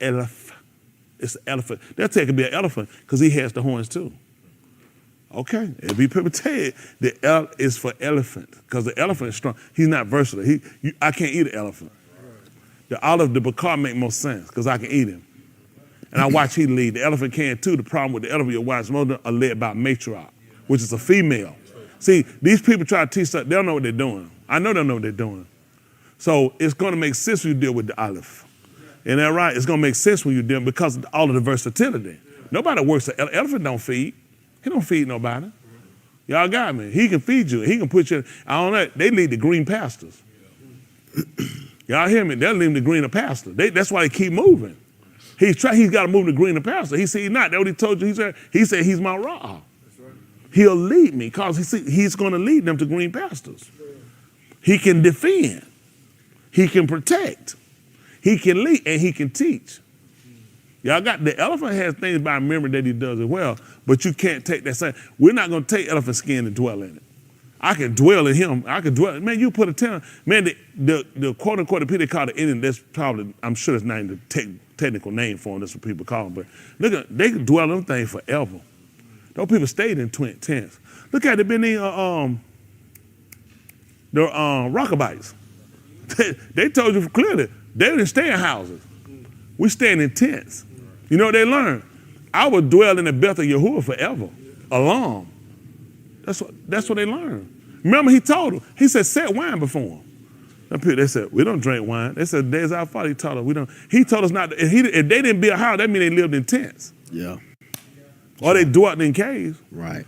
elephant. It's an elephant. They'll take it to be an elephant because he has the horns too. Okay, if people tell you the L is for elephant because the elephant is strong. He's not versatile. I can't eat an elephant. The bakar make more sense because I can eat him. And I watch he lead. The elephant can too. The problem with the elephant, you watch most of them are led by a matriarch, which is a female. See, these people try to teach stuff. They don't know what they're doing. I know they don't know what they're doing. So it's going to make sense when you deal with the aleph. Isn't that right? It's going to make sense when you deal because of all of the versatility. Nobody works. An elephant don't feed. He don't feed nobody. Y'all got me. He can feed you. He can put you. I don't know. They lead the green pastures. Y'all hear me? They'll lead the greener pasture. That's why they keep moving. He's got to move the greener pasture. He said he's not. That's what he told you. He said he's my raw. He'll lead me because he's going to lead them to green pastures. He can defend. He can protect. He can lead and he can teach. Y'all got the elephant has things by memory that he does as well, but you can't take that same. We're not going to take elephant skin and dwell in it. I can dwell in him. I can dwell. Man, you put a 10. Man, the quote unquote the people they call the Indian. That's probably I'm sure it's not the technical name for them. That's what people call them. But look, they can dwell in them things forever. Those people stayed in tents. Look at it. Been in the rockabites. They told you clearly they didn't stay in houses. We staying in tents. You know what they learned? I would dwell in the Beth of Yahuwah forever, alone. That's what they learned. Remember, he told them. He said, set wine before them. They said, we don't drink wine. They said, there's our father. He taught us we don't. He told us not to. If they didn't build a house, that means they lived in tents. Yeah. Or they dwelt in caves. Right.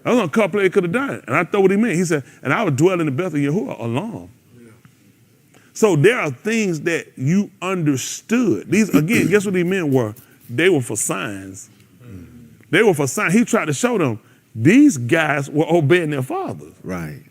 That was a couple they could have done. And I thought what he meant. He said, and I would dwell in the Beth of Yahuwah alone. So there are things that you understood. These, again, guess what these men were? They were for signs. They were for signs. He tried to show them these guys were obeying their fathers. Right.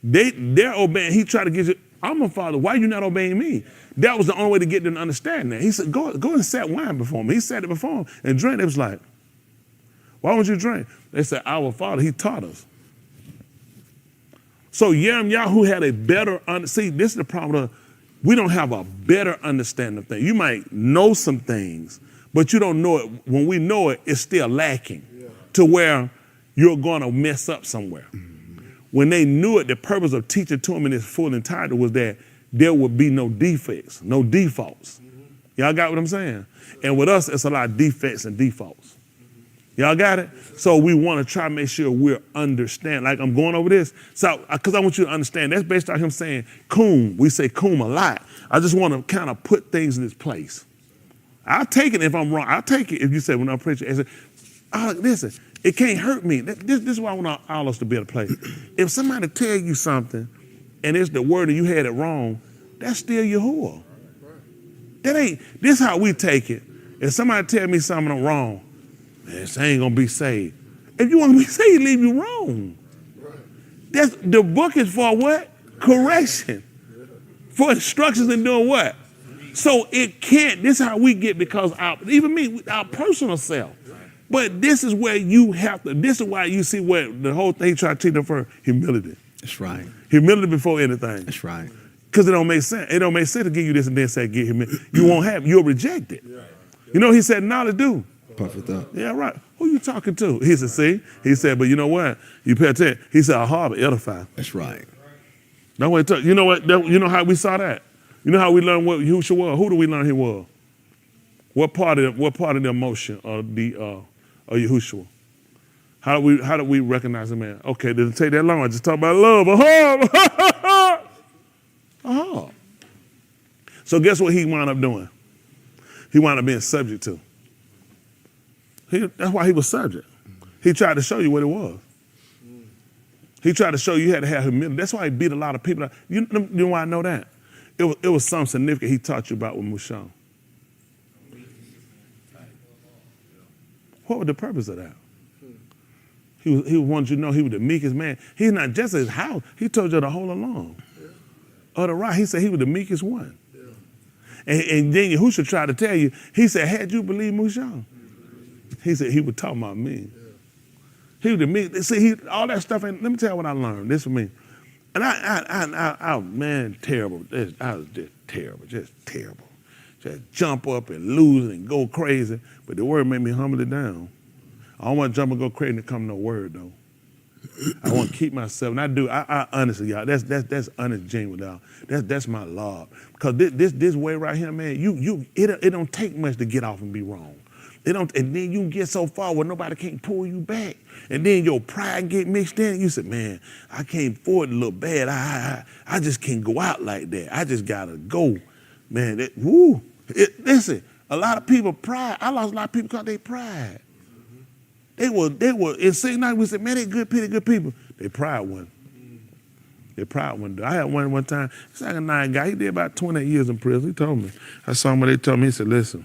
They're obeying. He tried to get you, I'm a father. Why are you not obeying me? That was the only way to get them to understand that. He said, go and set wine before me. He set it before him and drank. It was like, why would you drink? They said, our father, he taught us. So Yirmiyahu had a better, see, this is the problem. We don't have a better understanding of things. You might know some things, but you don't know it. When we know it, it's still lacking to where you're going to mess up somewhere. When they knew it, the purpose of teaching to them in its full entirety was that there would be no defects, no defaults. Y'all got what I'm saying? And with us, it's a lot of defects and defaults. Y'all got it? So we want to try to make sure we're understand. Like I'm going over this. So, because I want you to understand, that's based on him saying coom. We say coom a lot. I just want to kind of put things in its place. I'll take it if I'm wrong. I'll take it if you say when I'm preaching, I say, oh, listen, it can't hurt me. This is why I want all us to be able to play. If somebody tell you something and it's the word and you had it wrong, that's still Yahuwah. That ain't, this is how we take it. If somebody tell me something I'm wrong, man, this ain't gonna be saved. If you want to be saved, leave you wrong. That's, the book is for what? Correction. For instructions in doing what? So it can't, this is how we get because even me, our personal self. But this is where you have to, this is why you see where the whole thing try to teach them for humility. That's right. Humility before anything. That's right. Because it don't make sense. It don't make sense to give you this and then say get humility. You won't have it. You'll reject it. You know he said knowledge do. Perfect up. Yeah, right. Who you talking to? He said, see? He said, but you know what? You pay attention. He said, a harbor edify. That's right. That's what he took. You know what? You know how we saw that? You know how we learned what Yahushua was? Who do we learn he was? What part of the emotion of the of Yahushua? How do we recognize a man? Okay, didn't take that long. I just talked about love. So guess what he wound up doing? He wound up being subject to. That's why he was subject. He tried to show you what it was. He tried to show you had to have humility. That's why he beat a lot of people. You know why I know that? It was something significant he taught you about with Musham. What was the purpose of that? He wanted you to know he was the meekest man. He's not just his house. He told you to hold along. Or the right. He said he was the meekest one. And then Yahushua tried to tell you, he said, had you believed Musham? He said he was talking about me. He was the meek. See, all that stuff, let me tell you what I learned. This for me. And I man, terrible. I was just terrible. just jump up and lose and go crazy. But the word made me humble it down. I don't want to jump and go crazy and come no word though. I want to keep myself, and I do. I honestly, y'all, that's honest, genuine, y'all. That's my love. Because this way right here, man, it don't take much to get off and be wrong. It don't, and then you get so far where nobody can't pull you back, and then your pride get mixed in. And you say, man, I came forward a little bad. I just can't go out like that. I just gotta go, man. Listen, a lot of people pride. I lost a lot of people because they pride. They were in St. Night, we said, man, they good people. They pride one. I had one time, second night guy, he did about 28 years in prison. He told me. I saw him when they told me, he said, listen,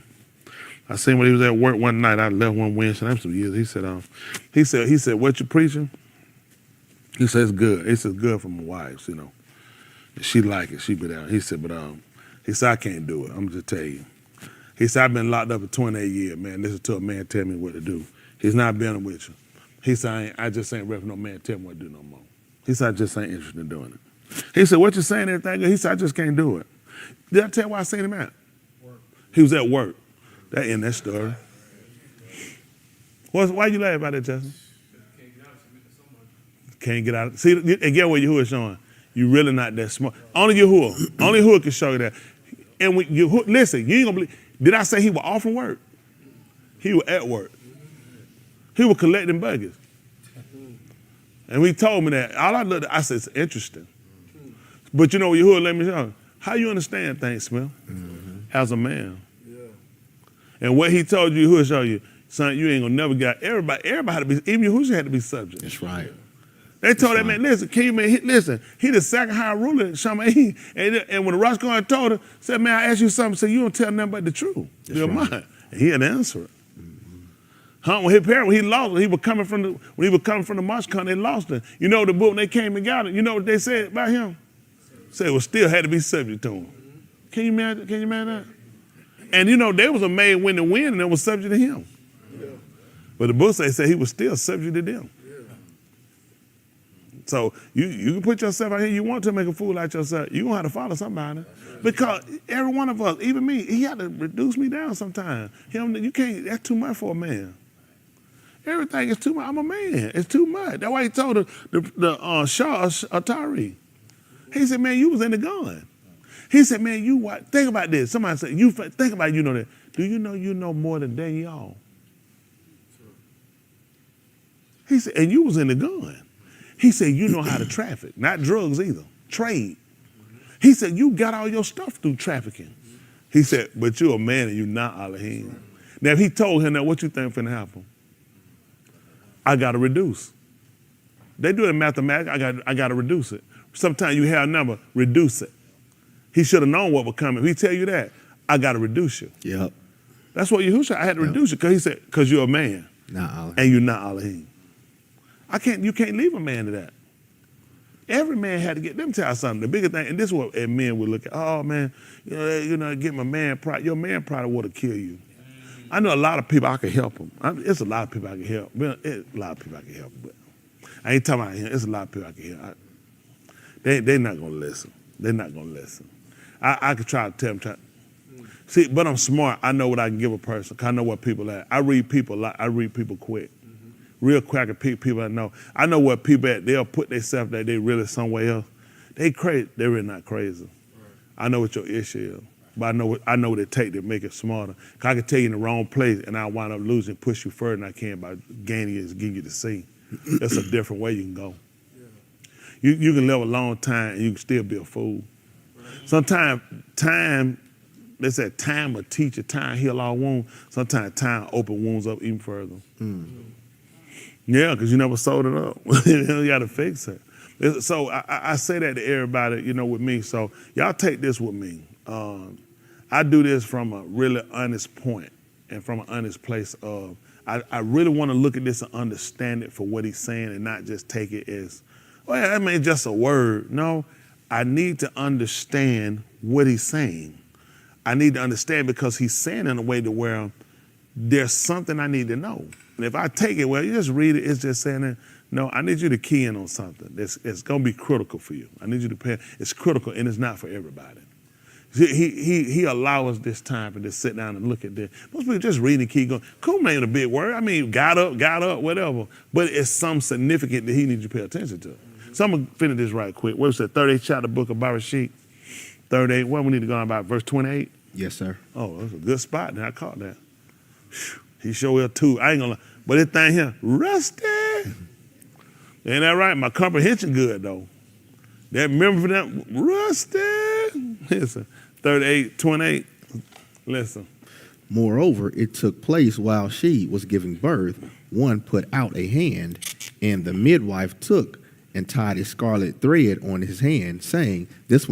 I seen when he was at work one night, I left one Wednesday, that was some years. He said, what you preaching? He said, it's good. He said, good for my wife, you know. And she like it, she be down. He said, he said, I can't do it, I'm just tell you. He said, I've been locked up for 28 years, man. Listen to a man tell me what to do. He's not being with you. He said, I just ain't ready for no man tell me what to do no more. He said, I just ain't interested in doing it. He said, what you saying, everything? He said, I just can't do it. Did I tell you why I seen him at? Work. He was at work. That in that story. Why you laugh about that, Justin? Can't get out. See, and get what Yahuwah showing. You really not that smart. Only Yahuwah can show you that. And when listen, you ain't gonna believe. Did I say he was off from work? He was at work. He was collecting buggers. And he told me that. All I looked at, I said, it's interesting. But you know, Yahuwah let me know. How you understand things, Smith? As a man. Yeah. And what he told you, Yahuwah show you, son, you ain't gonna never get everybody had to be, even Yahuwah had to be subject. That's right. They told that man, listen, King man, listen, he the second high ruler in Shamaim. And when the Rosh Kohen told him, said, man, I asked you something, said, you don't tell nothing but the truth. You're mine. And he had to answer it. When his parents, when he lost it, when he was coming from the Marsh Country, they lost it. You know the book, when they came and got it, you know what they said about him? Said, well, still had to be subject to him. Can you imagine that? And you know, there was a maid win the win, and it was subject to him. Yeah. But the book said he was still subject to them. Yeah. So you can put yourself out here, you want to make a fool out yourself, you're going to have to follow somebody. Because every one of us, even me, he had to reduce me down sometimes. You can't, that's too much for a man. Everything is too much. I'm a man. It's too much. That's why he told the Shah Atari. He said, man, you was in the gun. He said, man, you what? Think about this. Somebody said, think about it, you know that. Do you know more than Daniel? He said, and you was in the gun. He said, you know how to traffic. Not drugs either. Trade. He said, you got all your stuff through trafficking. He said, but you're a man and you're not Elohim. Now, if he told him that, what you think finna happen? I got to reduce. They do it in mathematics. I got to reduce it. Sometimes you have a number, reduce it. He should have known what was coming. If he tell you that, I got to reduce you. Yep. That's what Yahushua, I had to reduce you because he said, because you're a man. And you're not Elohim. You can't leave a man to that. Every man had to get them tell something. The bigger thing, and this is what men would look at. Oh man, get my man pride. Your man pride would have killed you. I know a lot of people I can help them. It's a lot of people I can help. A lot of people I can help, but I ain't talking about him. It's a lot of people I can help. They're not gonna listen. They're not gonna listen. I could try to tell them. See, but I'm smart. I know what I can give a person. I know what people at. I read people a lot. I read people quick. Real quick, I can pick people I know. I know what people at. They'll put themselves that they really somewhere else. They crazy. They're really not crazy. I know what your issue is. But I know what it takes to make it smarter. Cause I can tell you in the wrong place and I'll wind up losing, push you further than I can by gaining you and giving you to see. That's a different way you can go. Yeah. You can live a long time and you can still be a fool. Sometimes they say time will teach you, time heal all wounds. Sometimes time open wounds up even further. Yeah, because you never sold it up. You got to fix it. So I say that to everybody, with me. So y'all take this with me. I do this from a really honest point and from an honest place of, I really want to look at this and understand it for what he's saying and not just take it as, well, I mean, just a word. No, I need to understand what he's saying. I need to understand because he's saying in a way to where there's something I need to know. And if I take it, well, you just read it, it's just saying that, no, I need you to key in on something. It's going to be critical for you. I need you to pay. It's critical and it's not for everybody. He allow us this time to just sit down and look at this. Most people just read and keep going. Cool ain't a big word. I mean, got up, whatever. But it's something significant that he needs you to pay attention to. So I'm going to finish this right quick. What was the 38th chapter book of Bereshit? 38. What we need to go on about? Verse 28? Yes, sir. Oh, that's a good spot. Now I caught that. Whew. He sure will too. I ain't going to lie. But this thing here, rusty. Ain't that right? My comprehension good, though. That memory for that, rusty. Listen, 38, 28. Listen. Moreover, it took place while she was giving birth. One put out a hand, and the midwife took and tied a scarlet thread on his hand, saying, "This one